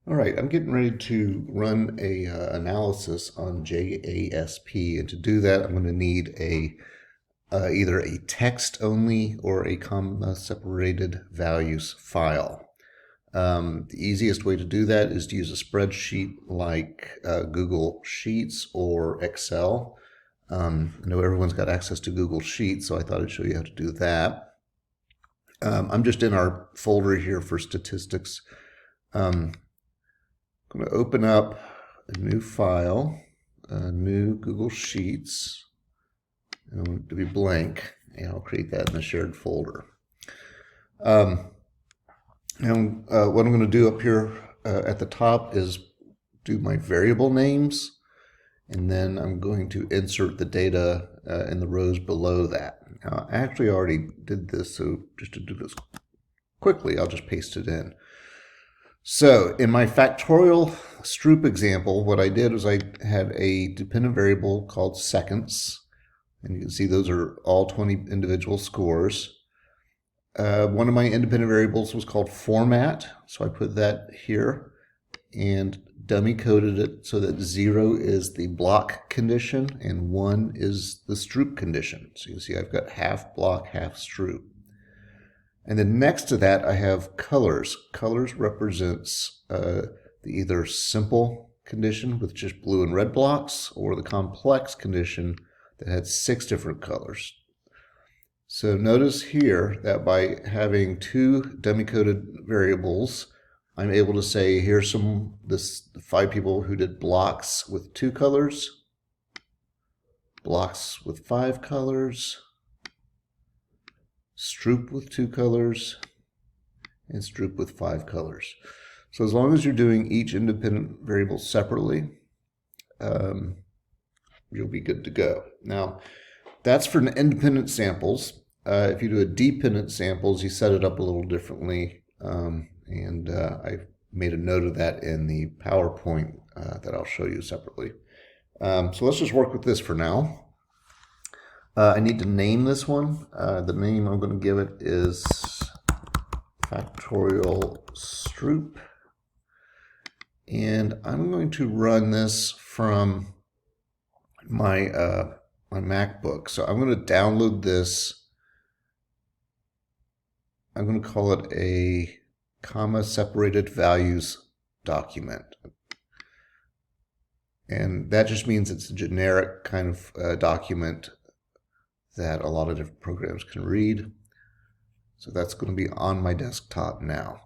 All right, I'm getting ready to run a analysis on JASP, and to do that, I'm going to need either a text only or a comma separated values file. The easiest way to do that is to use a spreadsheet like Google Sheets or Excel. I know everyone's got access to Google Sheets, so I thought I'd show you how to do that. I'm just in our folder here for statistics. I'm going to open up a new file, a new Google Sheets. I want it to be blank, and I'll create that in the shared folder. What I'm going to do up here at the top is do my variable names, and then I'm going to insert the data in the rows below that. Now, I actually already did this, so just to do this quickly, I'll just paste it in. So in my factorial Stroop example, what I did was I had a dependent variable called seconds, and you can see those are all 20 individual scores. One of my independent variables was called format, so I put that here and dummy coded it so that 0 is the block condition and 1 is the Stroop condition. So you can see I've got half block, half Stroop. And then next to that, I have colors. Colors represents the either simple condition with just blue and red blocks, or the complex condition that had 6 different colors. So notice here that by having 2 dummy-coded variables, I'm able to say here's the 5 people who did blocks with 2 colors, blocks with 5 colors, Stroop with 2 colors, and Stroop with 5 colors. So as long as you're doing each independent variable separately, you'll be good to go. Now, that's for independent samples. If you do a dependent samples, you set it up a little differently, and I made a note of that in the PowerPoint that I'll show you separately. So let's just work with this for now. I need to name this one. The name I'm going to give it is factorial Stroop. And I'm going to run this from my MacBook. So I'm going to download this. I'm going to call it a comma separated values document. And that just means it's a generic kind of document that a lot of different programs can read. So that's going to be on my desktop now.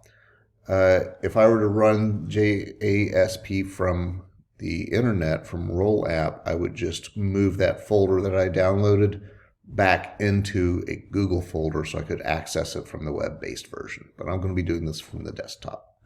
If I were to run JASP from the internet, from Roll App, I would just move that folder that I downloaded back into a Google folder so I could access it from the web-based version. But I'm going to be doing this from the desktop.